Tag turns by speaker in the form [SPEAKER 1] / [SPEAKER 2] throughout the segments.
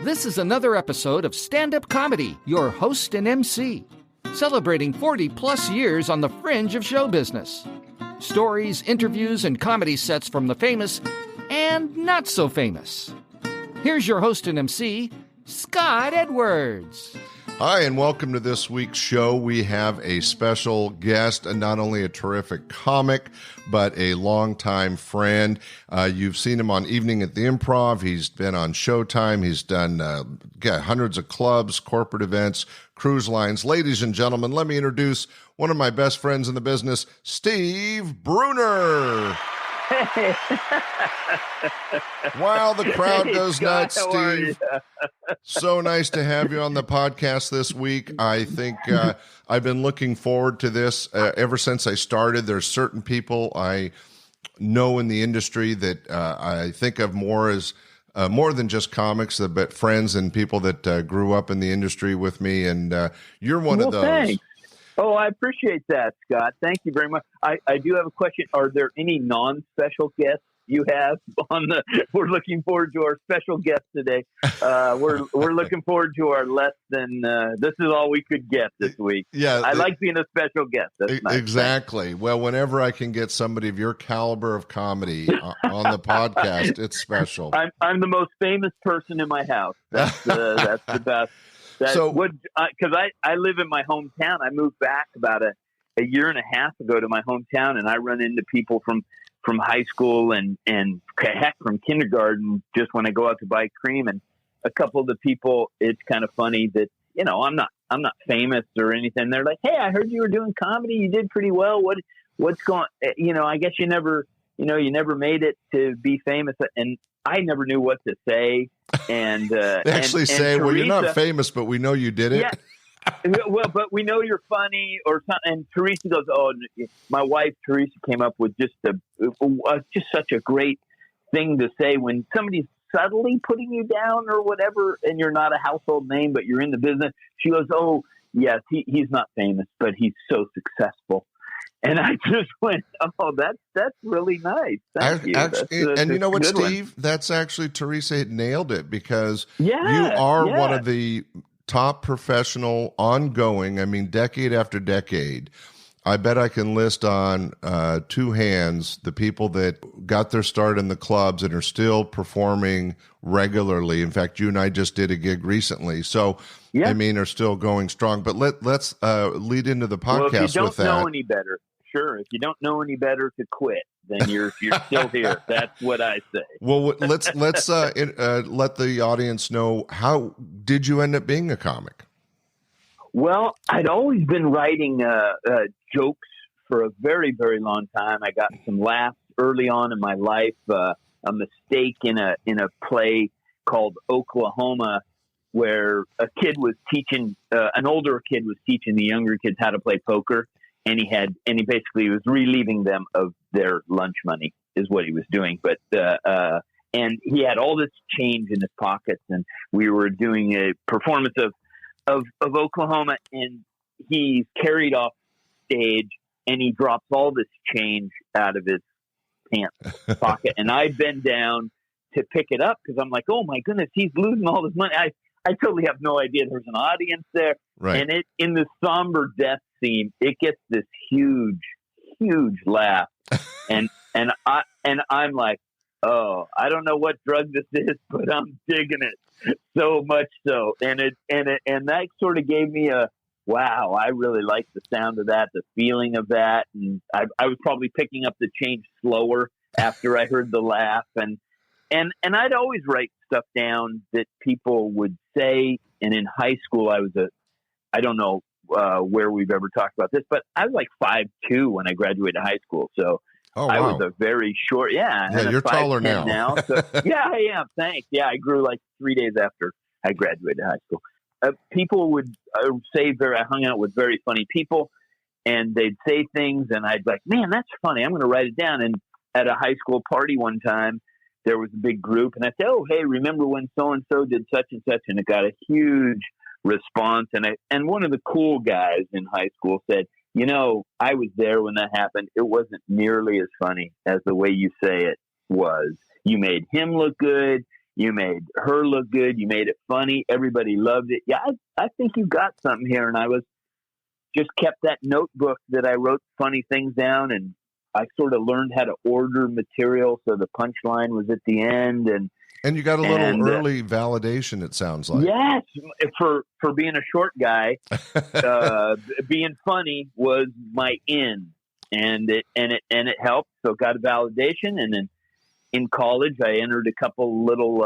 [SPEAKER 1] This is another episode of Standup Comedy, your host and MC, celebrating 40-plus years on the fringe of show business. Stories, interviews, and comedy sets from the famous and not so famous. Here's your host and MC, Scott Edwards.
[SPEAKER 2] Hi, and welcome to this week's show. We have a special guest, and not only a terrific comic, but a longtime friend. You've seen him on Evening at the Improv. He's been on Showtime. He's done hundreds of clubs, corporate events, cruise lines. Ladies and gentlemen, let me introduce one of my best friends in the business, Steve Bruner.
[SPEAKER 3] Hey.
[SPEAKER 2] Wow, the crowd goes
[SPEAKER 3] Scott,
[SPEAKER 2] nuts,
[SPEAKER 3] how are
[SPEAKER 2] Steve.
[SPEAKER 3] you?
[SPEAKER 2] So nice to have you on the podcast this week. I think I've been looking forward to this ever since I started. There's certain people I know in the industry that I think of more as more than just comics, but friends and people that grew up in the industry with me. And you're one of those.
[SPEAKER 3] Thanks. Oh, I appreciate that, Scott. Thank you very much. I do have a question. Are there any non-special guests you have on the? We're looking forward to our special guest today. We're looking forward to our less than. This is all we could get this week.
[SPEAKER 2] Yeah,
[SPEAKER 3] I like being a special guest. That's nice.
[SPEAKER 2] Exactly. Well, whenever I can get somebody of your caliber of comedy on the podcast, it's special.
[SPEAKER 3] I'm the most famous person in my house. That's the best. Because I live in my hometown. I moved back about a year and a half ago to my hometown, and I run into people from high school and heck, from kindergarten, just when I go out to buy cream. And a couple of the people, it's kind of funny that, I'm not famous or anything. They're like, "Hey, I heard you were doing comedy. You did pretty well. What's going, I guess you never made it to be famous." And I never knew what to say. And
[SPEAKER 2] they actually say, Teresa, "Well, you're not famous, but we know you did it."
[SPEAKER 3] Yeah. Well, but we know you're funny or something. And Teresa goes, "Oh, my wife Teresa came up with just such a great thing to say when somebody's subtly putting you down or whatever, and you're not a household name, but you're in the business." She goes, "Oh, yes, he's not famous, but he's so successfyou." And I just went, "Oh, that's really nice. Thank you."
[SPEAKER 2] And you know what, Steve? That's actually, Teresa had nailed it, because you are one of the top professional, ongoing, decade after decade. I bet I can list on two hands the people that got their start in the clubs and are still performing regularly. In fact, you and I just did a gig recently. So, are still going strong. But let's lead into the podcast with that.
[SPEAKER 3] Well, if you don't know any better, sure. If you don't know any better to quit, then you're still here. That's what I say.
[SPEAKER 2] Well, let's let the audience know, how did you end up being a comic?
[SPEAKER 3] Well, I'd always been writing jokes for a very, very long time. I got some laughs early on in my life. A mistake in a play called Oklahoma, where a kid was teaching an older kid was teaching the younger kids how to play poker. And he basically was relieving them of their lunch money is what he was doing. But, and he had all this change in his pockets, and we were doing a performance of Oklahoma, and he's carried off stage and he drops all this change out of his pants pocket. And I bend down to pick it up, because I'm like, "Oh my goodness, he's losing all this money." I totally have no idea there's an audience there.
[SPEAKER 2] Right.
[SPEAKER 3] And in the somber death scene, it gets this huge, huge laugh. and I'm like, "Oh, I don't know what drug this is, but I'm digging it so much so." And that sort of gave me a, wow, I really like the sound of that, the feeling of that. And I was probably picking up the change slower after I heard the laugh. And I'd always write stuff down that people would say. And in high school, I don't know where we've ever talked about this, but I was like 5'2" when I graduated high school. So I was a very short,
[SPEAKER 2] Yeah, you're taller now.
[SPEAKER 3] So, yeah, I am. Thanks. Yeah, I grew like 3 days after I graduated high school. People would say I hung out with very funny people, and they'd say things, and I'd be like, "Man, that's funny. I'm going to write it down." And at a high school party one time, there was a big group, and I said, "Oh, hey, remember when so-and-so did such and such?" And it got a huge response. And one of the cool guys in high school said, "I was there when that happened. It wasn't nearly as funny as the way you say it was. You made him look good. You made her look good. You made it funny. Everybody loved it. Yeah, I think you got something here. And I just kept that notebook that I wrote funny things down, and I sort of learned how to order material so the punchline was at the end.
[SPEAKER 2] And you got a little early validation, it sounds like.
[SPEAKER 3] Yes, for being a short guy, being funny was my in, and it helped. So got a validation, and then in college I entered a couple little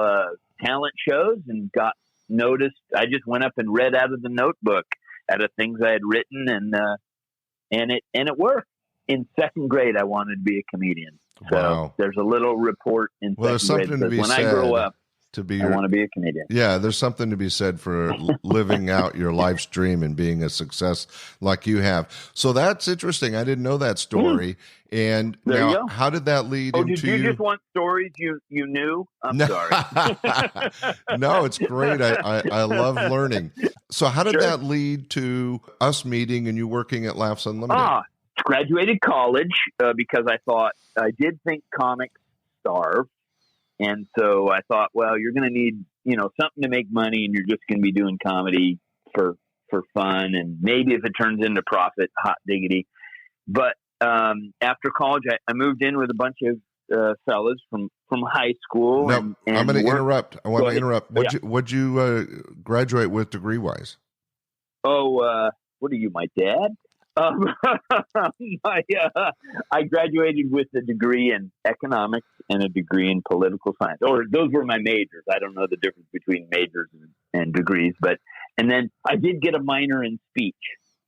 [SPEAKER 3] talent shows and got noticed. I just went up and read out of the notebook out of things I had written, and it worked. In second grade, I wanted to be a comedian. So
[SPEAKER 2] wow.
[SPEAKER 3] There's a little report in second grade that when I grow up, I want to be a comedian.
[SPEAKER 2] Yeah, there's something to be said for living out your life's dream and being a success like you have. So that's interesting. I didn't know that story. And
[SPEAKER 3] there
[SPEAKER 2] now,
[SPEAKER 3] you go.
[SPEAKER 2] How did that lead into
[SPEAKER 3] did you just want stories you knew? I'm sorry.
[SPEAKER 2] No, it's great. I love learning. So how did that lead to us meeting and you working at Laughs Unlimited?
[SPEAKER 3] Graduated college because I did think comics starve. And so I thought, well, you're going to need, something to make money, and you're just going to be doing comedy for fun. And maybe if it turns into profit, hot diggity. But after college, I moved in with a bunch of fellas from high school.
[SPEAKER 2] No,
[SPEAKER 3] and
[SPEAKER 2] I'm going to interrupt. I want to interrupt.
[SPEAKER 3] Yeah.
[SPEAKER 2] What'd you graduate with degree-wise?
[SPEAKER 3] Oh, what are you, my dad? I graduated with a degree in economics and a degree in political science. Or those were my majors. I don't know the difference between majors and degrees. And then I did get a minor in speech.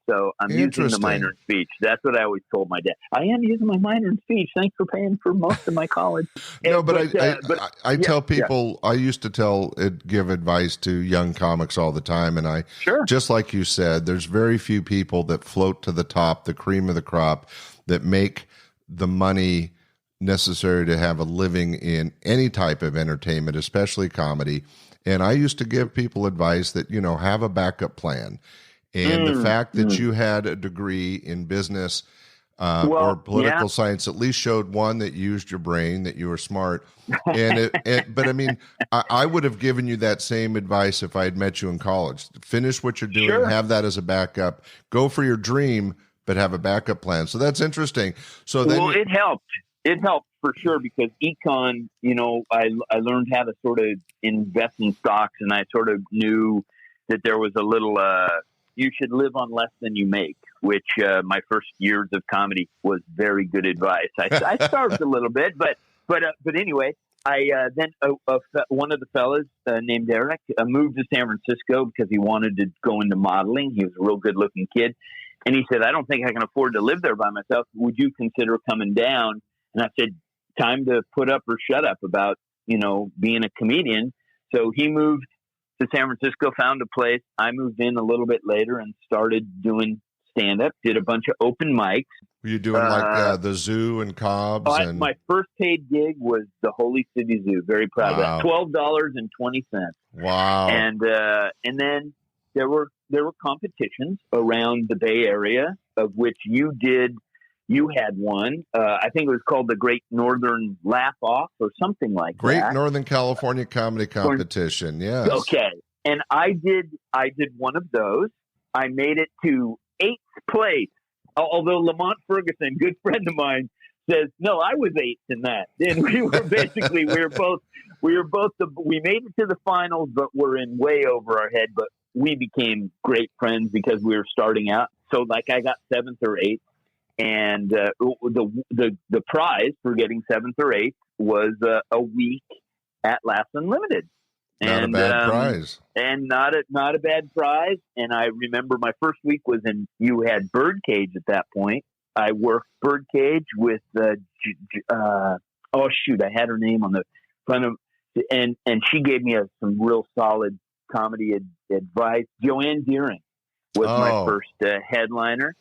[SPEAKER 3] So I'm using the minor in speech. That's what I always told my dad. I am using my minor in speech. Thanks for paying for most of my college.
[SPEAKER 2] I tell people, I used to give advice to young comics all the time. And just like you said, there's very few people that float to the top, the cream of the crop, that make the money necessary to have a living in any type of entertainment, especially comedy. And I used to give people advice that, have a backup plan. And the fact that you had a degree in business or political science at least showed, one, that you used your brain, that you were smart. But I mean, I would have given you that same advice if I had met you in college. Finish what you're doing, have that as a backup, go for your dream, but have a backup plan. So that's interesting. So then,
[SPEAKER 3] it helped. It helped for sure, because econ, I learned how to sort of invest in stocks, and I sort of knew that there was a little, you should live on less than you make, which my first years of comedy was very good advice. I starved a little bit, but anyway, then one of the fellas named Eric moved to San Francisco because he wanted to go into modeling. He was a real good looking kid. And he said, I don't think I can afford to live there by myself. Would you consider coming down? And I said, time to put up or shut up about, being a comedian. So he moved to San Francisco, found a place. I moved in a little bit later and started doing stand-up, did a bunch of open mics.
[SPEAKER 2] Were you doing the zoo and Cobb's?
[SPEAKER 3] My first paid gig was the Holy City Zoo. Very proud of that. $12.20.
[SPEAKER 2] Wow.
[SPEAKER 3] And then there were competitions around the Bay Area, of which you had one. I think it was called the Great Northern Laugh Off or something like that.
[SPEAKER 2] Great Northern California Comedy Competition, yes.
[SPEAKER 3] Okay. And I did one of those. I made it to 8th place. Although Lamont Ferguson, good friend of mine, says, no, I was 8th in that. And we were basically, we made it to the finals, but we're in way over our head. But we became great friends because we were starting out. So I got 7th or 8th. And the prize for getting 7th or 8th was a week at Laughs Unlimited.
[SPEAKER 2] Not a bad prize.
[SPEAKER 3] And not a bad prize. And I remember my first week was you had Birdcage at that point. I worked Birdcage with I had her name on the front of, and she gave me some real solid comedy advice. Joanne Deering was my first headliner.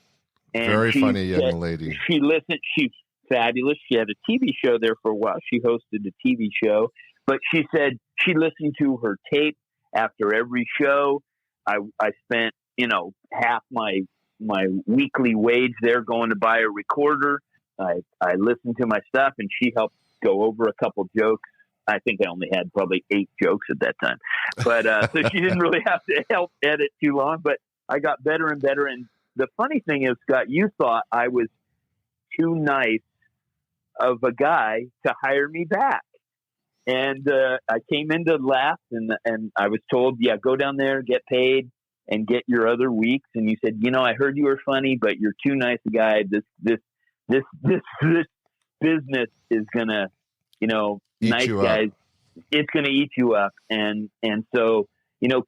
[SPEAKER 3] And
[SPEAKER 2] very funny young lady.
[SPEAKER 3] She listened. She's fabulous. She had a TV show there for a while. She hosted a TV show, but she said she listened to her tape after every show. I spent, half my weekly wage there going to buy a recorder. I listened to my stuff, and she helped go over a couple jokes. I think I only had probably 8 jokes at that time, but so she didn't really have to help edit too long. But I got better and better. And the funny thing is, Scott, you thought I was too nice of a guy to hire me back. And I came in to laugh, and I was told, yeah, go down there, get paid, and get your other weeks. And you said, I heard you were funny, but you're too nice a guy. This business is gonna, nice guys, it's gonna eat you up. And so,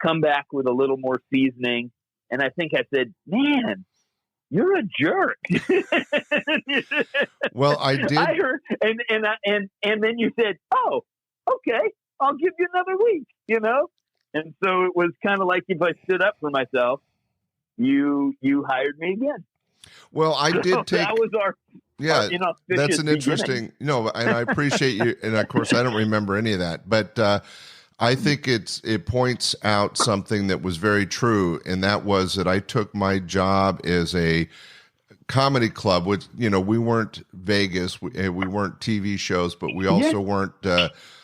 [SPEAKER 3] come back with a little more seasoning. And I think I said, man, you're a jerk.
[SPEAKER 2] Well, I did.
[SPEAKER 3] I heard, and then you said, oh, okay, I'll give you another week, And so it was kind of like if I stood up for myself, you hired me again.
[SPEAKER 2] Well, I did take.
[SPEAKER 3] That was our.
[SPEAKER 2] Yeah, that's an interesting. And I appreciate you. And of course, I don't remember any of that, but I think it points out something that was very true, and that was that I took my job as a comedy club, which we weren't Vegas, we weren't TV shows, but we also weren't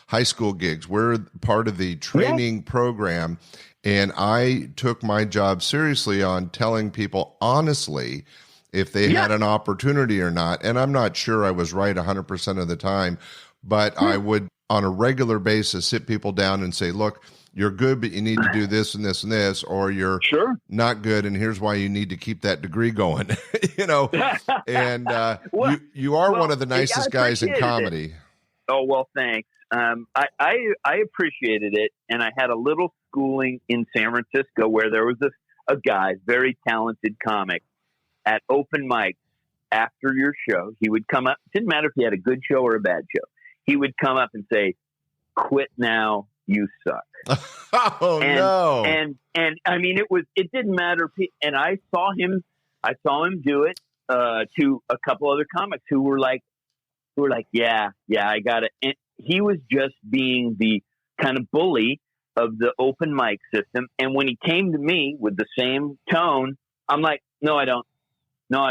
[SPEAKER 2] high school gigs. We're part of the training program, and I took my job seriously on telling people honestly if they had an opportunity or not. And I'm not sure I was right 100% of the time, but I would on a regular basis sit people down and say, look, you're good, but you need to do this and this and this, or you're not good, and here's why you need to keep that degree going. And you are one of the nicest guys in comedy.
[SPEAKER 3] It. Oh, well, thanks. I appreciated it, and I had a little schooling in San Francisco where there was a guy, very talented comic, at open mics after your show. He would come up. Didn't matter if he had a good show or a bad show. He would come up and say, "Quit now, you suck."
[SPEAKER 2] No!
[SPEAKER 3] And I mean, it didn't matter. And I saw him do it to a couple other comics who were like, yeah, I got it. And he was just being the kind of bully of the open mic system. And when he came to me with the same tone, I'm like, no, I don't. No,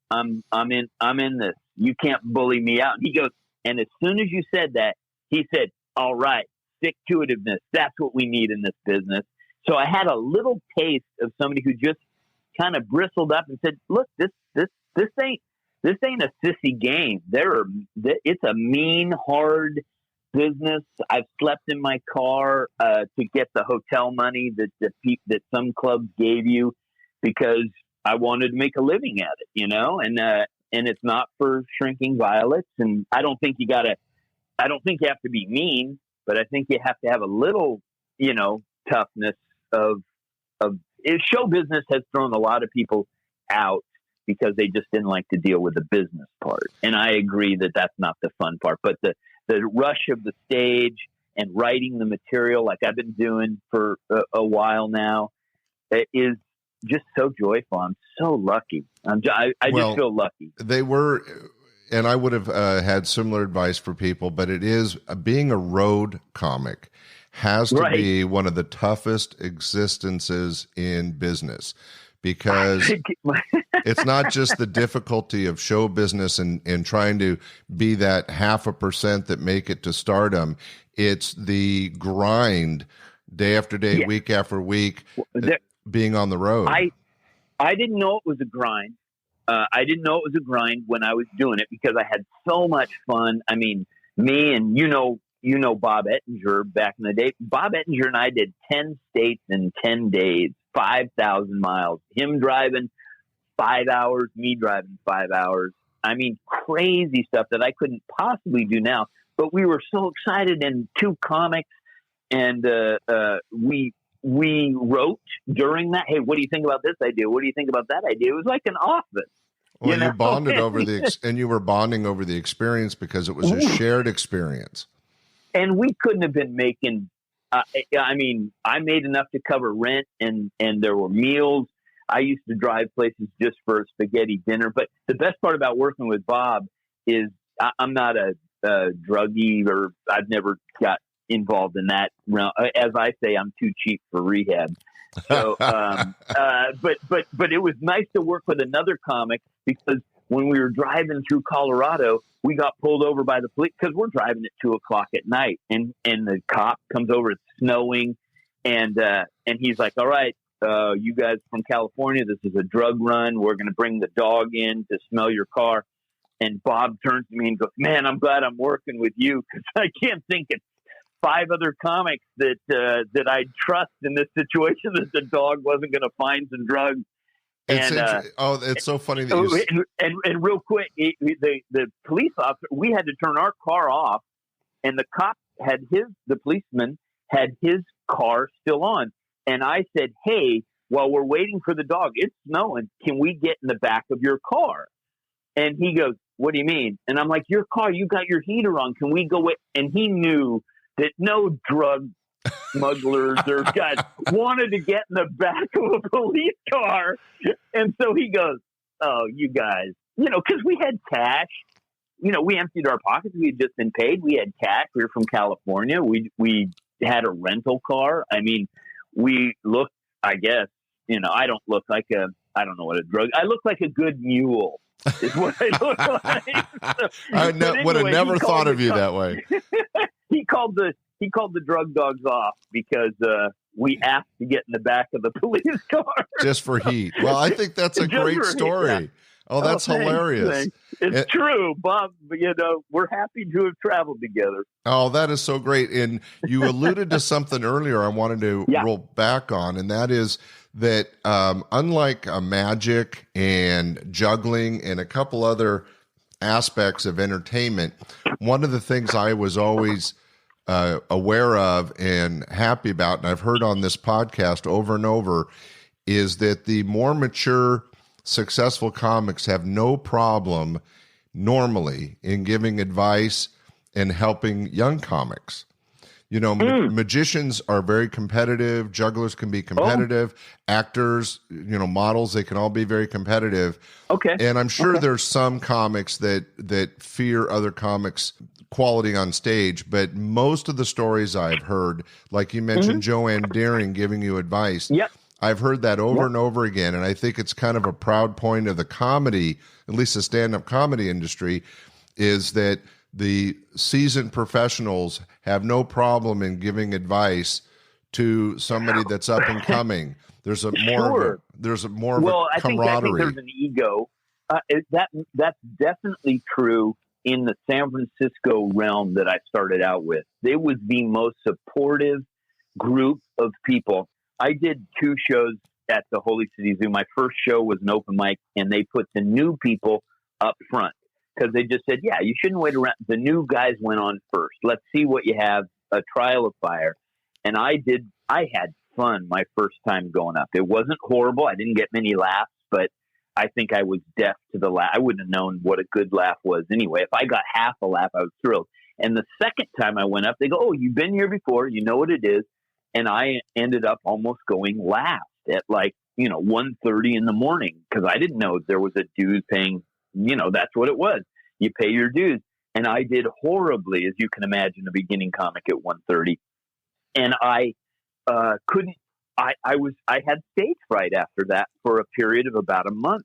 [SPEAKER 3] I'm in this. You can't bully me out. And he goes, and as soon as you said that, he said, all right, stick-to-itiveness. That's what we need in this business. So I had a little taste of somebody who just kind of bristled up and said, look, this ain't a sissy game. It's a mean, hard business. I've slept in my car to get the hotel money that some clubs gave you because I wanted to make a living at it, and it's not for shrinking violets. And I don't think you have to be mean, but I think you have to have a little, toughness of show business has thrown a lot of people out because they just didn't like to deal with the business part. And I agree that that's not the fun part, but the rush of the stage and writing the material like I've been doing for a while now is just so joyful. I'm so lucky. I just feel lucky.
[SPEAKER 2] They were, and I would have had similar advice for people, but it is being a road comic has to be one of the toughest existences in business, because it's not just the difficulty of show business and trying to be that 0.5% that make it to stardom. It's the grind day after day, week after week, being on the road.
[SPEAKER 3] I didn't know it was a grind. I didn't know it was a grind when I was doing it because I had so much fun. I mean, me and Bob Ettinger back in the day. Bob Ettinger and I did 10 states in 10 days, 5,000 miles. Him driving 5 hours, me driving 5 hours. I mean, crazy stuff that I couldn't possibly do now. But we were so excited, and 2 comics, and we wrote during that. Hey, what do you think about this idea? What do you think about that idea? It was like an office.
[SPEAKER 2] Well, you bonded over and you were bonding over the experience because it was a shared experience.
[SPEAKER 3] And we couldn't have been making. I mean, I made enough to cover rent, and there were meals. I used to drive places just for a spaghetti dinner. But the best part about working with Bob is I'm not a druggie, or I've never got involved in that realm. As I say, I'm too cheap for rehab. So, but it was nice to work with another comic because when we were driving through Colorado, we got pulled over by the police because we're driving at 2:00 at night, and the cop comes over. It's snowing, and he's like, "All right, you guys from California, this is a drug run. We're going to bring the dog in to smell your car." And Bob turns to me and goes, "Man, I'm glad I'm working with you because I can't think of 5 other comics that I'd trust in this situation that the dog wasn't going to find some drugs."
[SPEAKER 2] It's so funny that
[SPEAKER 3] and real quick, the police officer, we had to turn our car off, and the cop the policeman had his car still on. And I said, "Hey, while we're waiting for the dog, it's snowing. Can we get in the back of your car?" And he goes, "What do you mean?" And I'm like, "Your car, you got your heater on. Can we go with?" And he knew that no drug smugglers or guys wanted to get in the back of a police car. And so he goes, "Oh, you guys, because we had cash. We emptied our pockets. We had just been paid. We had cash. We were from California. We had a rental car. I mean, we looked, I guess, I don't look like I don't know what a drug, I look like a good mule is what I look like."
[SPEAKER 2] I would have never thought of you that way.
[SPEAKER 3] He called the drug dogs off because we asked to get in the back of the police car
[SPEAKER 2] just for heat. Well, I think that's a great story. Yeah. Oh, that's hilarious.
[SPEAKER 3] Thanks. It's true, Bob. We're happy to have traveled together.
[SPEAKER 2] Oh, that is so great. And you alluded to something earlier I wanted to roll back on, and that is that unlike magic and juggling and a couple other aspects of entertainment, one of the things I was always aware of and happy about, and I've heard on this podcast over and over, is that the more mature, successful comics have no problem normally in giving advice and helping young comics. Magicians are very competitive. Jugglers can be competitive. Actors, models, they can all be very competitive.
[SPEAKER 3] Okay.
[SPEAKER 2] And I'm sure there's some comics that fear other comics' quality on stage, but most of the stories I've heard, like you mentioned, Joanne Deering giving you advice.
[SPEAKER 3] Yep.
[SPEAKER 2] I've heard that over and over again, and I think it's kind of a proud point of the comedy, at least the stand-up comedy industry, is that the seasoned professionals have no problem in giving advice to somebody that's up and coming. There's a more of a camaraderie.
[SPEAKER 3] I think there's an ego. That's definitely true in the San Francisco realm that I started out with. It was the most supportive group of people. I did 2 shows at the Holy City Zoo. My first show was an open mic, and they put the new people up front because they just said, "Yeah, you shouldn't wait around." The new guys went on first. Let's see what you have, a trial of fire. And I had fun my first time going up. It wasn't horrible. I didn't get many laughs, but I think I was deaf to the laugh. I wouldn't have known what a good laugh was anyway. If I got half a laugh, I was thrilled. And the second time I went up, they go, "Oh, you've been here before. You know what it is." And I ended up almost going last at 1:30 in the morning because I didn't know there was a dues paying. That's what it was. You pay your dues. And I did horribly, as you can imagine, a beginning comic at 1:30. And I couldn't. I had stage fright after that for a period of about a month,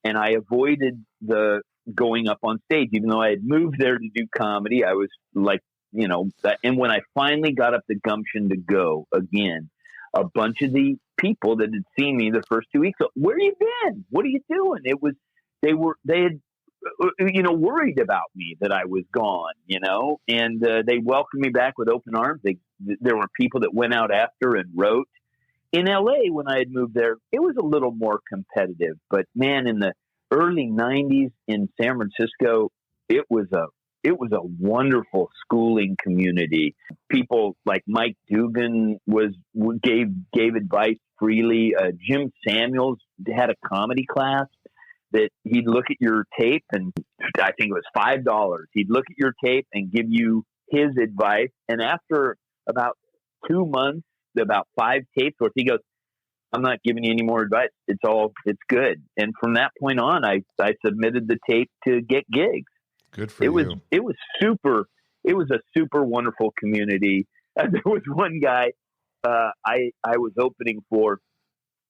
[SPEAKER 3] and I avoided the going up on stage, even though I had moved there to do comedy. I was like. And when I finally got up the gumption to go again, a bunch of the people that had seen me the first 2 weeks, "Where you been? What are you doing?" They had worried about me that I was gone, and they welcomed me back with open arms. There were people that went out after and wrote. In LA, when I had moved there, it was a little more competitive, but man, in the early 90s in San Francisco, it was a wonderful schooling community. People like Mike Dugan gave advice freely. Jim Samuels had a comedy class that he'd look at your tape, and I think it was $5. He'd look at your tape and give you his advice. And after about 2 months, about 5 tapes worth, he goes, "I'm not giving you any more advice. It's good." And from that point on, I submitted the tape to get gigs.
[SPEAKER 2] Good for you.
[SPEAKER 3] It was super. It was a super wonderful community. There was one guy I was opening for,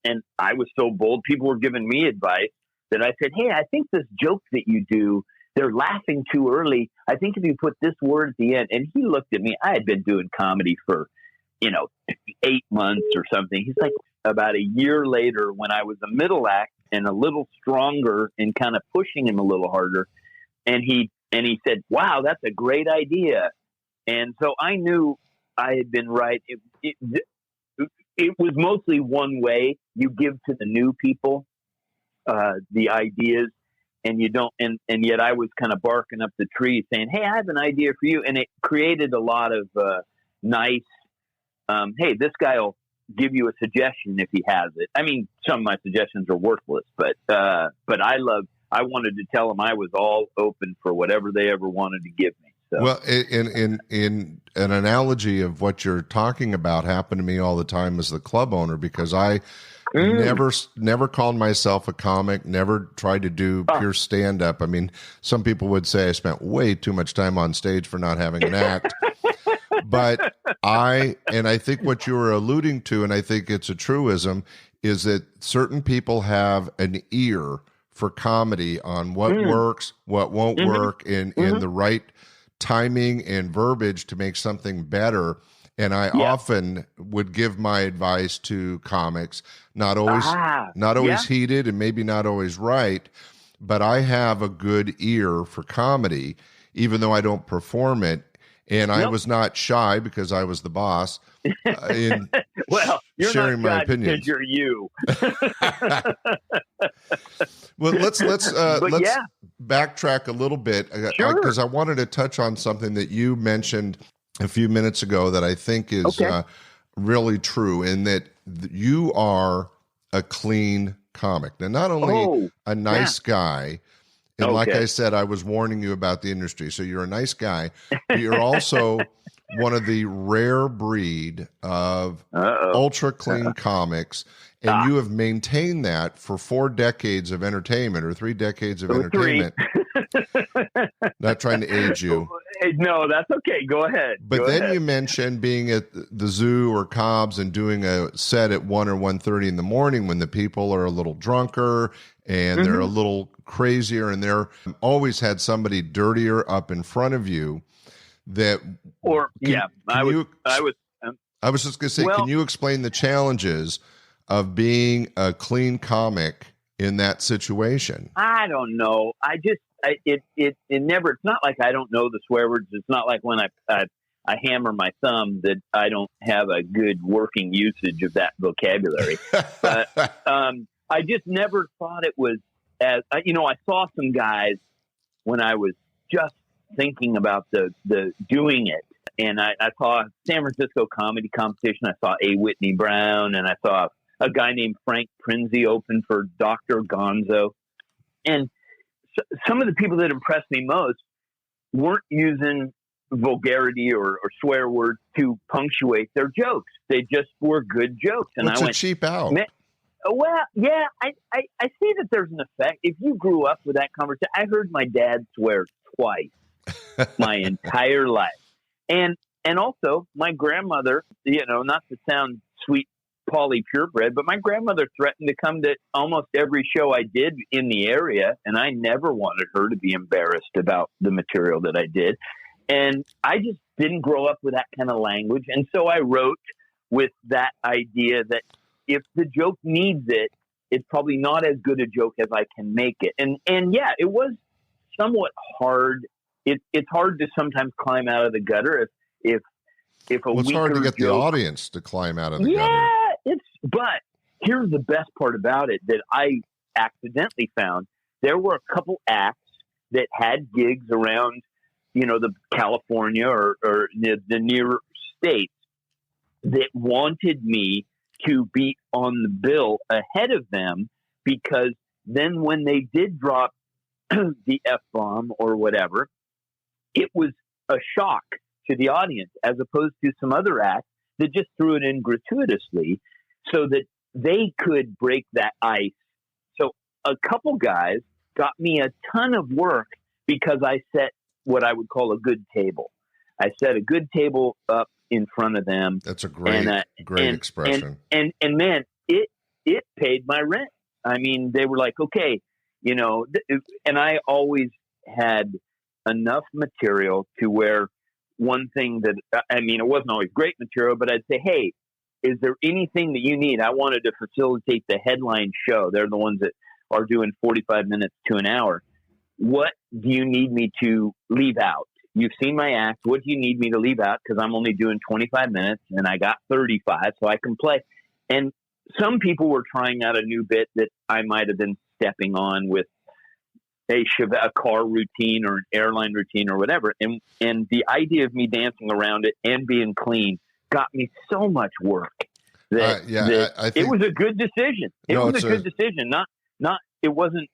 [SPEAKER 3] and I was so bold. People were giving me advice. that I said, hey, I think this joke that you do, they're laughing too early. I think if you put this word at the end, and he looked at me, I had been doing comedy for, 8 months or something. He's like, about a year later, when I was a middle act and a little stronger and kind of pushing him a little harder, and he said, wow, that's a great idea. And so I knew I had been right. It was mostly one way. You give to the new people the ideas, and you don't, and yet I was kind of barking up the tree saying, hey, I have an idea for you. And it created a lot of nice, hey, this guy will give you a suggestion if he has it. I mean, some of my suggestions are worthless, but I wanted to tell them I was all open for whatever they ever wanted to give me. So.
[SPEAKER 2] Well, in an analogy of what you're talking about happened to me all the time as the club owner, because I never called myself a comic, never tried to do pure stand-up. I mean, some people would say I spent way too much time on stage for not having an act. But I think what you were alluding to, and I think it's a truism, is that certain people have an ear for comedy on what works, what won't work, in the right timing and verbiage to make something better. And I often would give my advice to comics, not always heated and maybe not always right, but I have a good ear for comedy, even though I don't perform it. And I was not shy because I was the boss in
[SPEAKER 3] you're
[SPEAKER 2] sharing
[SPEAKER 3] not
[SPEAKER 2] my opinions.
[SPEAKER 3] Because you're you.
[SPEAKER 2] Well, let's backtrack a little bit, because I wanted to touch on something that you mentioned a few minutes ago that I think is really true, in that you are a clean comic. Now, not only a nice guy, and like I said, I was warning you about the industry, so you're a nice guy, but you're also one of the rare breed of ultra clean comics. And you have maintained that for 4 decades of entertainment, or 3 decades of entertainment. Not trying to age you.
[SPEAKER 3] No, that's okay. Go ahead.
[SPEAKER 2] But then you mentioned being at the zoo or Cobb's and doing a set at 1 or 1:30 in the morning when the people are a little drunker and they're a little crazier, and they're always had somebody dirtier up in front of you. I was just going to say, can you explain the challenges of being a clean comic in that situation?
[SPEAKER 3] I don't know. It never, it's not like I don't know the swear words. It's not like when I hammer my thumb that I don't have a good working usage of that vocabulary. I just never thought it was as, I saw some guys when I was just thinking about the doing it. And I saw San Francisco comedy competition. I saw A. Whitney Brown, and I saw a guy named Frank Prinzi open for Dr. Gonzo. And some of the people that impressed me most weren't using vulgarity or swear words to punctuate their jokes. They just were good jokes. And I went,
[SPEAKER 2] cheap out.
[SPEAKER 3] Well, yeah, I see that there's an effect. If you grew up with that conversation, I heard my dad swear twice my entire life. And also my grandmother, not to sound sweet Polly purebred, but my grandmother threatened to come to almost every show I did in the area, and I never wanted her to be embarrassed about the material that I did. And I just didn't grow up with that kind of language. And so I wrote with that idea that if the joke needs it, it's probably not as good a joke as I can make it. And yeah, it was somewhat hard. It's hard to sometimes climb out of the gutter if a
[SPEAKER 2] it's hard to get the audience to climb out of the gutter.
[SPEAKER 3] But here's the best part about it that I accidentally found. There were a couple acts that had gigs around, the California or the near states that wanted me to be on the bill ahead of them, because then when they did drop the F-bomb or whatever, it was a shock to the audience, as opposed to some other acts that just threw it in gratuitously so that they could break that ice. So a couple guys got me a ton of work because I set what I would call a good table. I set a good table up in front of them.
[SPEAKER 2] That's a great expression.
[SPEAKER 3] And man, it paid my rent. I mean, they were like, okay, and I always had enough material to where one thing that, it wasn't always great material, but I'd say, hey, is there anything that you need? I wanted to facilitate the headline show. They're the ones that are doing 45 minutes to an hour. What do you need me to leave out? You've seen my act. What do you need me to leave out? Because I'm only doing 25 minutes and I got 35, so I can play. And some people were trying out a new bit that I might have been stepping on with a car routine or an airline routine or whatever. And the idea of me dancing around it and being clean got me so much work that, I think it was a good decision. It was a good decision. It wasn't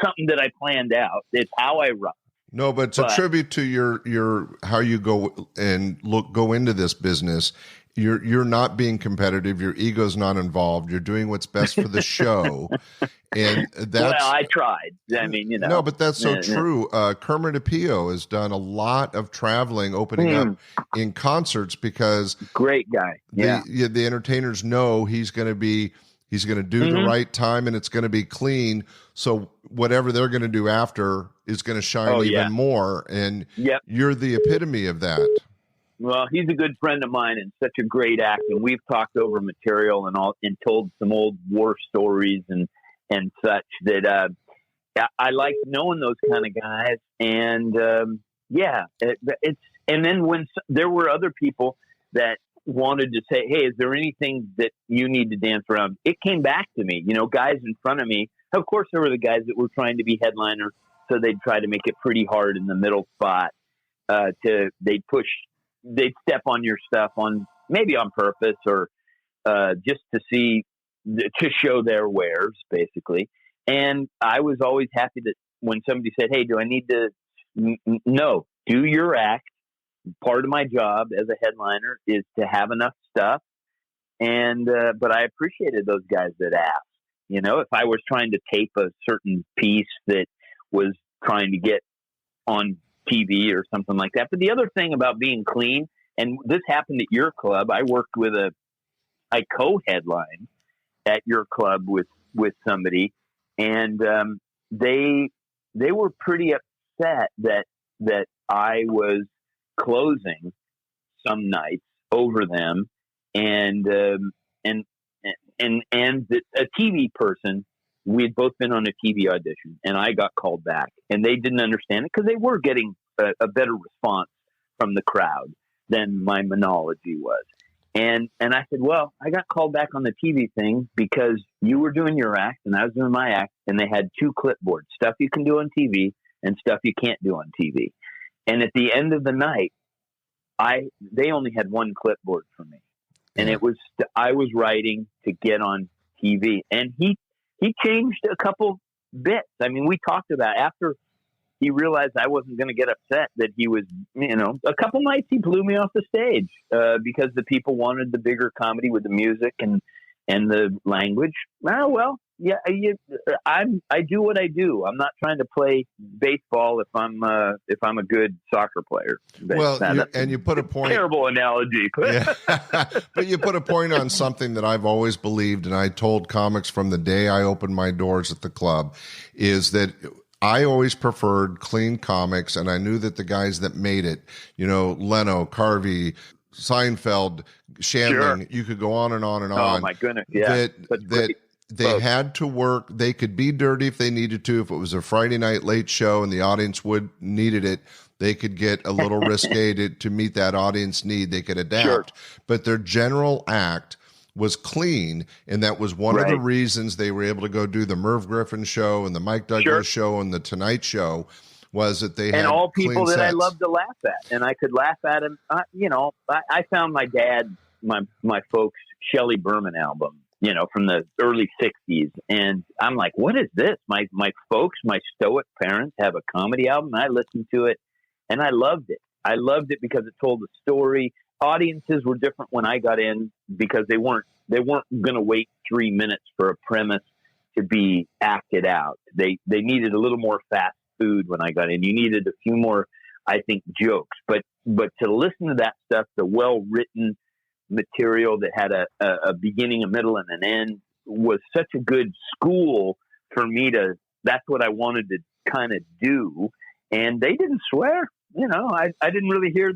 [SPEAKER 3] something that I planned out. It's how I run.
[SPEAKER 2] No, but it's a tribute to your how you go into this business. You're not being competitive. Your ego's not involved. You're doing what's best for the show. And that's,
[SPEAKER 3] I tried.
[SPEAKER 2] No, but that's so true. Kermit Apio has done a lot of traveling, opening up in concerts because
[SPEAKER 3] great guy. Yeah.
[SPEAKER 2] The entertainers know he's going to do the right time and it's going to be clean. So whatever they're going to do after is going to shine even more. And you're the epitome of that.
[SPEAKER 3] Well, he's a good friend of mine and such a great act. And we've talked over material and told some old war stories and such that I like knowing those kind of guys. And and then when there were other people that wanted to say, hey, is there anything that you need to dance around? It came back to me, guys in front of me. Of course, there were the guys that were trying to be headliners, so they'd try to make it pretty hard in the middle spot. They'd step on your stuff maybe on purpose or just to show their wares, basically. And I was always happy that when somebody said, hey, do I need to? No, do your act. Part of my job as a headliner is to have enough stuff. And, but I appreciated those guys that asked, if I was trying to tape a certain piece that was trying to get on TV or something like that. But the other thing about being clean, and this happened at your club, I co-headlined at your club with somebody, and they were pretty upset that I was closing some nights over them, and a TV person. We had both been on a TV audition, and I got called back, and they didn't understand it because they were getting a better response from the crowd than my monology was. And I said, well, I got called back on the TV thing because you were doing your act and I was doing my act, and they had two clipboards, stuff you can do on TV and stuff you can't do on TV. And at the end of the night, they only had one clipboard for me, and it was I was writing to get on TV, and he changed a couple bits. We talked about after he realized I wasn't going to get upset that he was, a couple nights he blew me off the stage because the people wanted the bigger comedy with the music and the language. I do what I do. I'm not trying to play baseball if I'm a good soccer player.
[SPEAKER 2] And you put a point.
[SPEAKER 3] Terrible analogy.
[SPEAKER 2] Yeah. But you put a point on something that I've always believed, and I told comics from the day I opened my doors at the club, is that I always preferred clean comics, and I knew that the guys that made it, Leno, Carvey, Seinfeld, Shandling, you could go on and on and on.
[SPEAKER 3] Oh my goodness, yeah.
[SPEAKER 2] That they had to work. They could be dirty if they needed to. If it was a Friday night late show and the audience needed it, they could get a little risque to meet that audience need. They could adapt. Sure. But their general act was clean, and that was one of the reasons they were able to go do the Merv Griffin show and the Mike Douglas show and the Tonight Show, was that they had
[SPEAKER 3] all people that
[SPEAKER 2] sets.
[SPEAKER 3] I loved to laugh at, and I could laugh at him. I found my dad, my folks' Shelley Berman album, from the early 60s. And I'm like, what is this? My folks, my stoic parents have a comedy album. And I listened to it and I loved it. I loved it because it told a story. Audiences were different when I got in because they weren't going to wait 3 minutes for a premise to be acted out. They needed a little more fast food when I got in. You needed a few more, I think, jokes, but to listen to that stuff, the well-written material that had a beginning, a middle, and an end was such a good school for me to that's what I wanted to kind of do. And they didn't swear. You know, I didn't really hear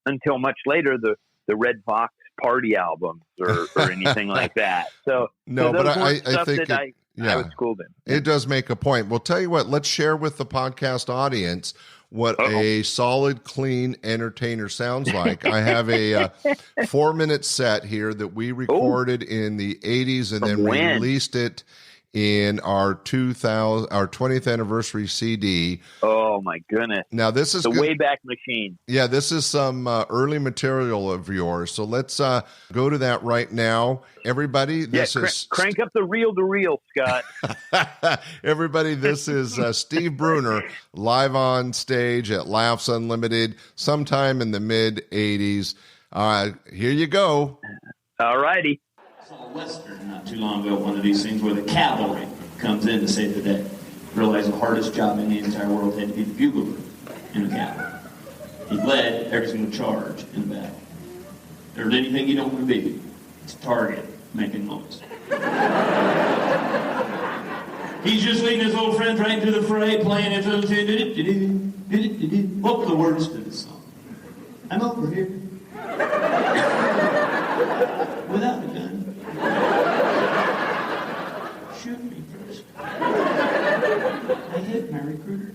[SPEAKER 3] until much later, the Red Fox party albums or anything like that. So
[SPEAKER 2] no, but I think
[SPEAKER 3] I was schooled in.
[SPEAKER 2] It does make a point. Well, tell you what, let's share with the podcast audience what a solid, clean entertainer sounds like. I have a 4-minute set here that we recorded in the 80s and then released it in our 20th anniversary CD.
[SPEAKER 3] Oh my goodness.
[SPEAKER 2] Now this is
[SPEAKER 3] the Wayback Machine.
[SPEAKER 2] Yeah, this is some early material of yours. So let's go to that right now. Everybody, this is
[SPEAKER 3] crank up the reel-to-reel, Scott.
[SPEAKER 2] Everybody, this is Steve Bruner live on stage at Laughs Unlimited sometime in the mid-'80s. Here you go.
[SPEAKER 3] All righty.
[SPEAKER 4] A Western not too long ago, one of these things where the cavalry comes in to save the day. Realized the hardest job in the entire world had to be the bugler in the cavalry. He led every single charge in the battle. If there's anything you don't want to be, it's a target making noise. He's just leading his old friends right into the fray, playing his little tune. What were the words to this song? I'm over here without a gun. Shoot me first. I hit my recruiter.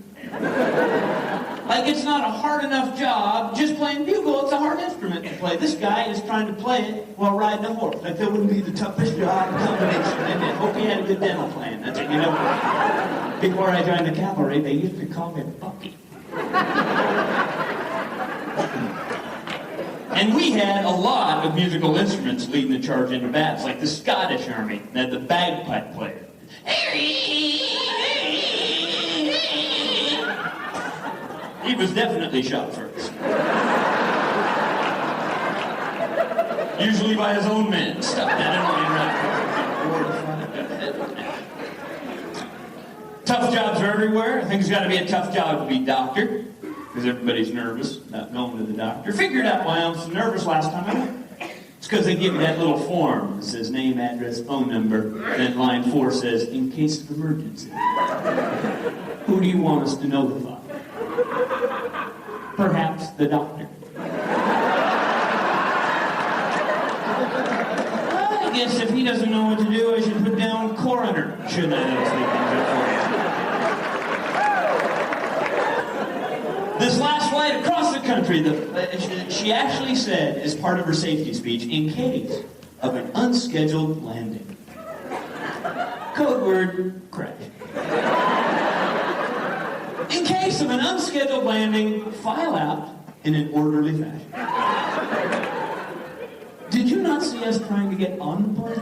[SPEAKER 4] Like it's not a hard enough job just playing bugle. It's a hard instrument to play. This guy is trying to play it while riding a horse. Like that wouldn't be the toughest job combination. I hope he had a good dental plan. That's it. You know, before I joined the cavalry, they used to call me Bucky. And we had a lot of musical instruments leading the charge into battles, like the Scottish Army had the bagpipe player. He was definitely shot first. Usually by his own men. Stuck that in Tough jobs are everywhere. I think it's got to be a tough job to be doctor. Because everybody's nervous about going to the doctor. Figured out why I was so nervous last time I went. It's because they give you that little form that says name, address, phone number. Then line 4 says, in case of emergency. Who do you want us to notify? Perhaps the doctor. I guess if he doesn't know what to do, I should put down coroner. Shouldn't I know for you? This last flight across the country, she actually said, as part of her safety speech, in case of an unscheduled landing. Code word, crash. In case of an unscheduled landing, file out in an orderly fashion. Did you not see us trying to get on the plane?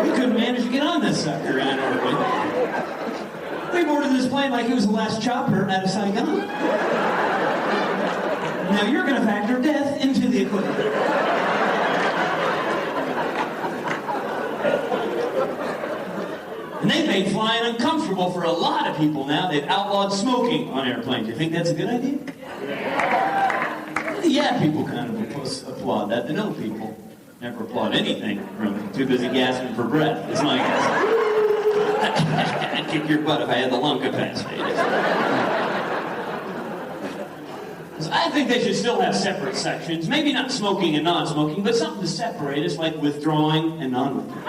[SPEAKER 4] We couldn't manage to get on this sucker in an orderly fashion. We boarded this plane like it was the last chopper out of Saigon. Now you're going to factor death into the equation. And they've made flying uncomfortable for a lot of people now. They've outlawed smoking on airplanes. You think that's a good idea? Yeah, people kind of applaud that. The no people never applaud anything from too busy gasping for breath. It's like, I'd kick your butt if I had the lung capacity. So I think they should still have separate sections. Maybe not smoking and non-smoking, but something to separate us, like withdrawing and non-withdrawing.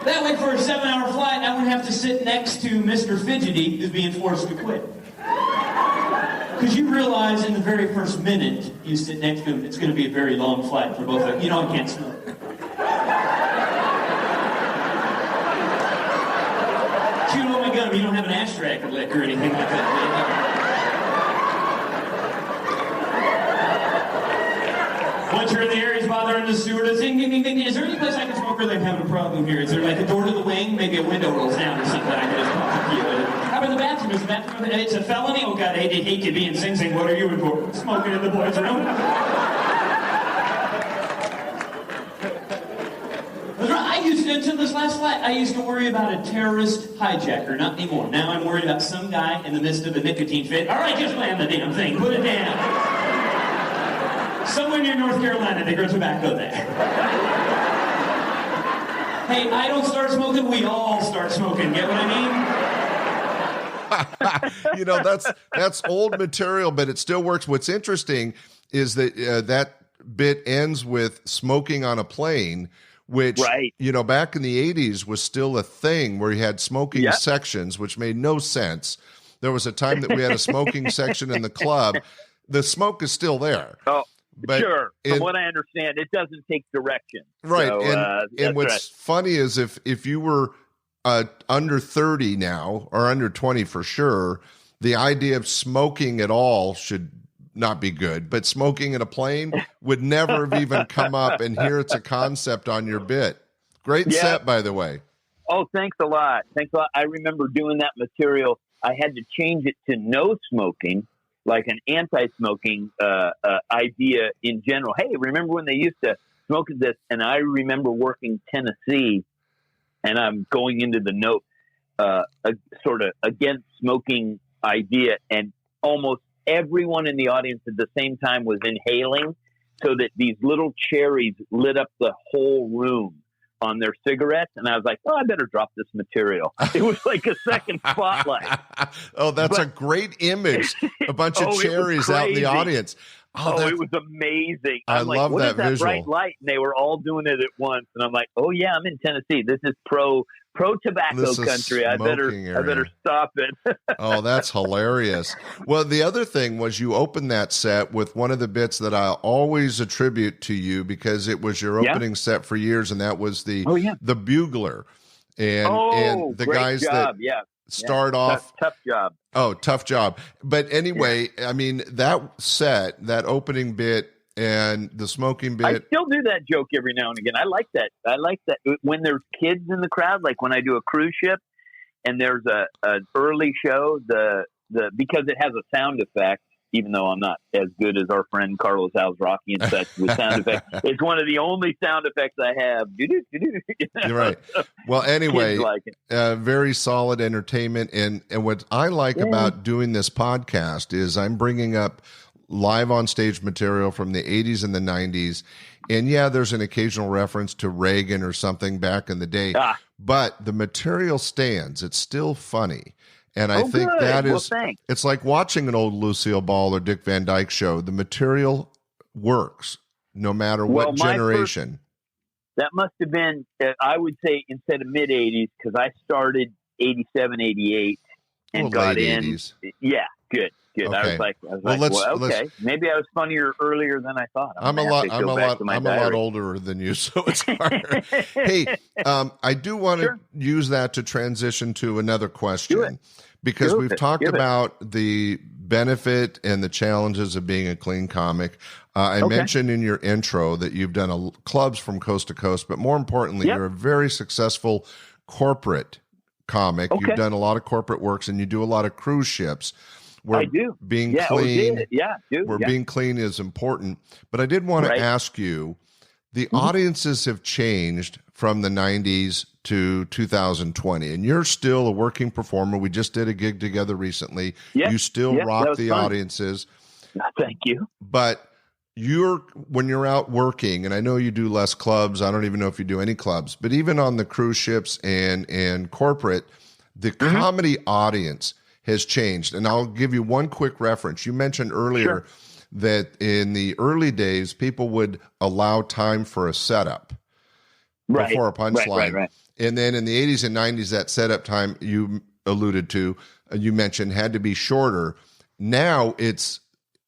[SPEAKER 4] That way, for a 7-hour flight, I wouldn't have to sit next to Mr. Fidgety who's being forced to quit. Because you realize in the very first minute you sit next to him, it's going to be a very long flight for both of you. You know I can't smoke. Shoot on my gun, you don't have an ashtray I could lick or anything like that. Once you're in the air, he's bothering the stewardess. Ding, ding, ding, ding. Is there any place I can smoke or they're having a problem here? Is there like a door to the wing? Maybe a window rolls down or something I can just pop you. How about the bathroom? Is the bathroom, it's a felony? Oh God, I hate to be in Sing Sing. What are you in for? Smoking in the boys' room? I used to, until this last flight, I used to worry about a terrorist hijacker. Not anymore. Now I'm worried about some guy in the midst of a nicotine fit. All right, just land the damn thing. Put it down. Somewhere near North Carolina, they grow tobacco there. Hey, I don't start smoking, we all start smoking. Get what I mean?
[SPEAKER 2] That's old material, but it still works. What's interesting is that that bit ends with smoking on a plane, which,
[SPEAKER 3] right.
[SPEAKER 2] Back in the 80s was still a thing where you had smoking sections, which made no sense. There was a time that we had a smoking section in the club. The smoke is still there.
[SPEAKER 3] Oh, but sure. From what I understand, it doesn't take direction.
[SPEAKER 2] Right.
[SPEAKER 3] So,
[SPEAKER 2] and what's funny is if you were under 30 now, or under 20 for sure, the idea of smoking at all should not be good. But smoking in a plane would never have even come up, and here it's a concept on your bit. Great set, by the way.
[SPEAKER 3] Oh, thanks a lot. I remember doing that material. I had to change it to no smoking, like an anti-smoking idea in general. Hey, remember when they used to smoke this? And I remember working Tennessee, and I'm going into the note, sort of against smoking idea, and almost everyone in the audience at the same time was inhaling, so that these little cherries lit up the whole room on their cigarettes. And I was like, I better drop this material. It was like a second spotlight.
[SPEAKER 2] That's a great image. A bunch of cherries out in the audience.
[SPEAKER 3] It was amazing.
[SPEAKER 2] I love
[SPEAKER 3] what
[SPEAKER 2] that
[SPEAKER 3] is that
[SPEAKER 2] visual.
[SPEAKER 3] bright light? And they were all doing it at once. And I'm like, oh yeah, I'm in Tennessee. This is pro tobacco country. I better stop it.
[SPEAKER 2] Oh, that's hilarious. Well, the other thing was you opened that set with one of the bits that I always attribute to you, because it was your opening set for years, and that was the bugler. And the guys
[SPEAKER 3] job.
[SPEAKER 2] that start off
[SPEAKER 3] tough job.
[SPEAKER 2] Oh, tough job. But anyway, I mean, that set, that opening bit and the smoking bit.
[SPEAKER 3] I still do that joke every now and again. I like that. When there's kids in the crowd, like when I do a cruise ship and there's an early show, because it has a sound effect, even though I'm not as good as our friend Carlos Alzraki and such with sound effects. It's one of the only sound effects I have.
[SPEAKER 2] You're right. Well, anyway, like very solid entertainment. And what I like about doing this podcast is I'm bringing up live on stage material from the 80s and the 90s. And there's an occasional reference to Reagan or something back in the day. But the material stands. It's still funny. And I think that is, it's like watching an old Lucille Ball or Dick Van Dyke show. The material works no matter what generation.
[SPEAKER 3] That must have been, I would say, instead of mid-'80s, because I started 87, 88 and got in. 80s. Yeah, good. Okay. I was like, maybe I was funnier earlier than I thought. I'm a lot
[SPEAKER 2] older than you, so it's hard. Hey, I do want to use that to transition to another question, because we've talked about the benefit and the challenges of being a clean comic. I mentioned in your intro that you've done clubs from coast to coast, but more importantly, you're a very successful corporate comic. You've done a lot of corporate works, and you do a lot of cruise ships.
[SPEAKER 3] I do.
[SPEAKER 2] Being clean, being clean is important. But I did want to ask you, the audiences have changed from the 90s to 2020, and you're still a working performer. We just did a gig together recently. You still rock the audiences.
[SPEAKER 3] Thank you.
[SPEAKER 2] But when you're out working, and I know you do less clubs. I don't even know if you do any clubs, but even on the cruise ships and corporate, the comedy audience has changed. And I'll give you one quick reference. You mentioned earlier that in the early days, people would allow time for a setup before a punchline. Right. And then in the 80s and 90s, that setup time you alluded to, you mentioned, had to be shorter. Now it's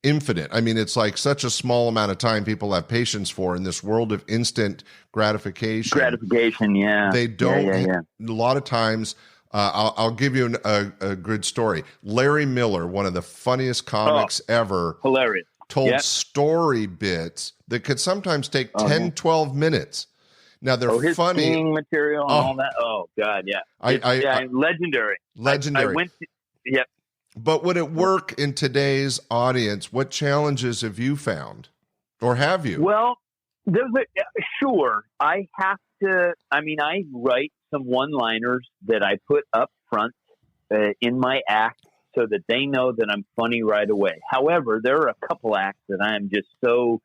[SPEAKER 2] infinite. I mean, it's like such a small amount of time people have patience for in this world of instant gratification. They don't. A lot of times, I'll give you a good story. Larry Miller, one of the funniest comics ever,
[SPEAKER 3] hilarious,
[SPEAKER 2] told story bits that could sometimes take 10, 12 minutes. Now they're
[SPEAKER 3] his
[SPEAKER 2] funny.
[SPEAKER 3] Singing material and all that. Oh God, legendary.
[SPEAKER 2] Legendary.
[SPEAKER 3] I went to,
[SPEAKER 2] But would it work in today's audience? What challenges have you found, or have you?
[SPEAKER 3] Well, sure. I have to. I mean, I write some one-liners that I put up front in my act so that they know that I'm funny right away. However, there are a couple acts that I am just so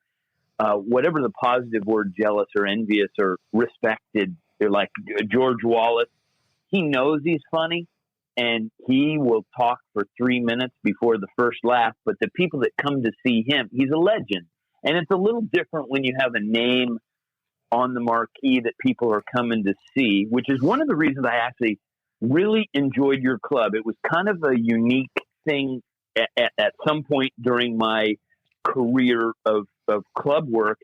[SPEAKER 3] whatever the positive word, jealous or envious or respected. They're like George Wallace. He knows he's funny, and he will talk for 3 minutes before the first laugh. But the people that come to see him, he's a legend. And it's a little different when you have a name on the marquee that people are coming to see, which is one of the reasons I actually really enjoyed your club. It was kind of a unique thing at some point during my career of club work.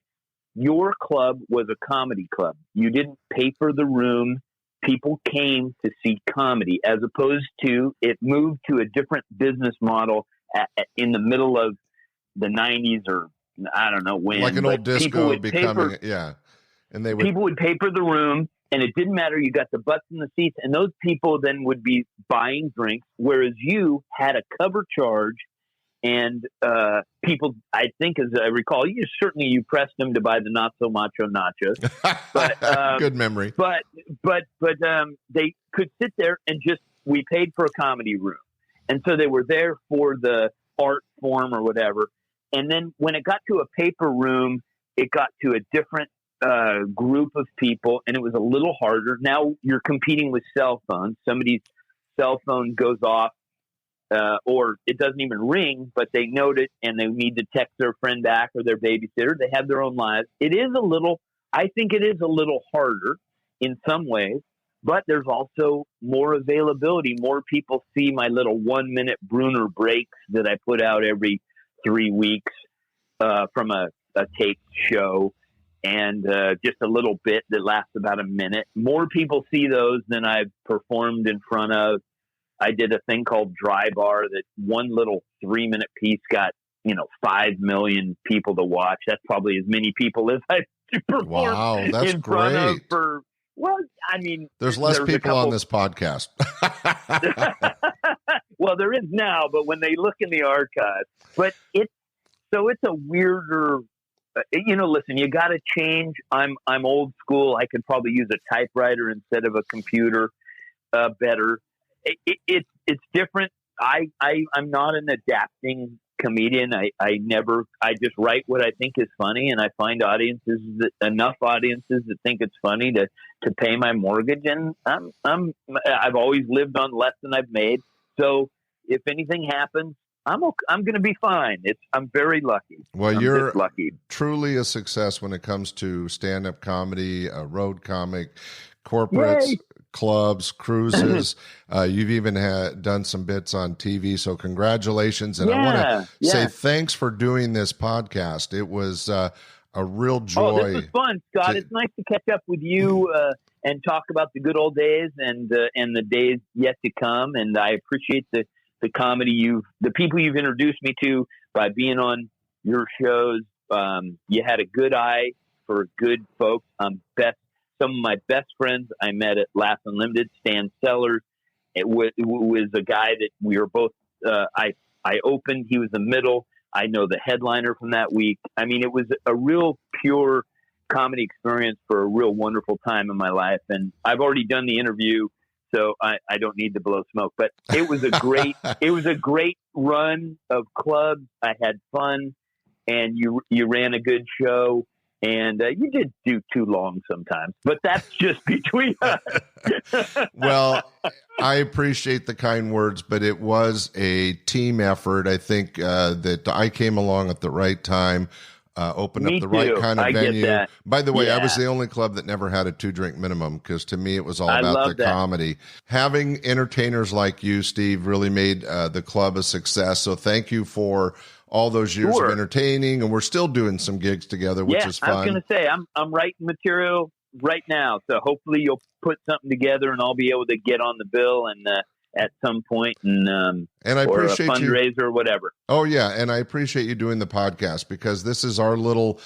[SPEAKER 3] Your club was a comedy club. You didn't pay for the room. People came to see comedy, as opposed to it moved to a different business model in the middle of the 90s, or I don't know when.
[SPEAKER 2] Like an old disco becoming, yeah. And people would pay for the room, and it didn't matter. You got the butts in the seats, and those people then would be buying drinks, whereas you had a cover charge. And people, I think, as I recall, you pressed them to buy the not so macho nachos. But good memory.
[SPEAKER 3] But they could sit there and we paid for a comedy room, and so they were there for the art form or whatever. And then when it got to a paper room, it got to a different group of people, and it was a little harder. Now you're competing with cell phones. Somebody's cell phone goes off. Or it doesn't even ring, but they note it and they need to text their friend back or their babysitter. They have their own lives. I think it is a little harder in some ways, but there's also more availability. More people see my little 1 minute Bruner breaks that I put out every 3 weeks from a taped show, and just a little bit that lasts about a minute. More people see those than I've performed in front of. I did a thing called Dry Bar that one little 3 minute piece got, 5 million people to watch. That's probably as many people as I've performed.
[SPEAKER 2] Wow, that's
[SPEAKER 3] in
[SPEAKER 2] great.
[SPEAKER 3] Front of
[SPEAKER 2] there's less people on this podcast.
[SPEAKER 3] Well, there is now, but when they look in the archive, but it's a weirder, listen, you got to change. I'm old school. I could probably use a typewriter instead of a computer better. It's different. I'm not an adapting comedian. I just write what I think is funny, and I find enough audiences that think it's funny to pay my mortgage. And I've always lived on less than I've made. So if anything happens, I'm going to be fine. I'm very lucky.
[SPEAKER 2] Well, you're lucky. Truly a success when it comes to stand-up comedy, road comic, corporates. Yay. Clubs, cruises. You've even done some bits on TV. So congratulations. And I want to say thanks for doing this podcast. It was a real joy.
[SPEAKER 3] Oh, this was fun, Scott. It's nice to catch up with you and talk about the good old days and the days yet to come. And I appreciate the comedy the people you've introduced me to by being on your shows. You had a good eye for good folks. Some of my best friends I met at Laugh Unlimited, Stan Sellers. It was a guy that we were both, I opened, he was the middle. I know the headliner from that week. I mean, it was a real pure comedy experience for a real wonderful time in my life. And I've already done the interview, so I don't need to blow smoke, but it was a great run of clubs. I had fun, and you ran a good show. And you did do too long sometimes, but that's just between us.
[SPEAKER 2] Well, I appreciate the kind words, but it was a team effort. I think that I came along at the right time, opened up the right kind of venue. By the way, I was the only club that never had a 2-drink minimum, because to me it was all about the comedy. Having entertainers like you, Steve, really made the club a success. So thank you for all those years of entertaining, and we're still doing some gigs together, which is fun.
[SPEAKER 3] I was going to say, I'm writing material right now, so hopefully you'll put something together, and I'll be able to get on the bill and at some point, and
[SPEAKER 2] I appreciate
[SPEAKER 3] a fundraiser or whatever.
[SPEAKER 2] Oh yeah, and I appreciate you doing the podcast, because this is our little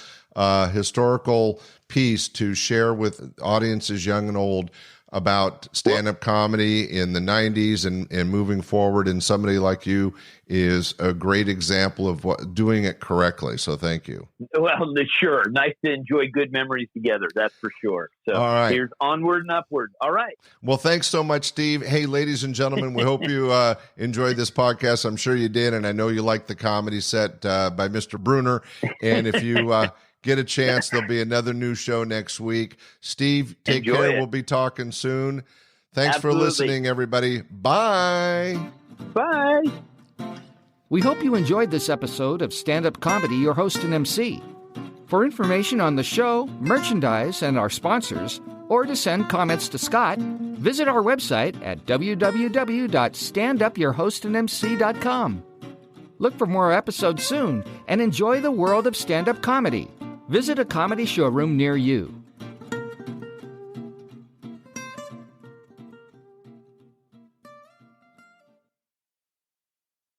[SPEAKER 2] historical piece to share with audiences, young and old, about stand-up comedy in the 90s and moving forward. And somebody like you is a great example of doing it correctly. So thank you.
[SPEAKER 3] Well, sure. Nice to enjoy good memories together. That's for sure. So all right. Here's onward and upward. All right.
[SPEAKER 2] Well, thanks so much, Steve. Hey, ladies and gentlemen, we hope you enjoyed this podcast. I'm sure you did. And I know you liked the comedy set by Mr. Bruner. And if you get a chance, there'll be another new show next week. Steve, take care. We'll be talking soon. Thanks for listening, everybody. Bye.
[SPEAKER 3] Bye.
[SPEAKER 1] We hope you enjoyed this episode of Stand-Up Comedy, Your Host and MC. For information on the show, merchandise, and our sponsors, or to send comments to Scott, visit our website at www.standupyourhostandmc.com. Look for more episodes soon and enjoy the world of stand-up comedy. Visit a comedy showroom near you.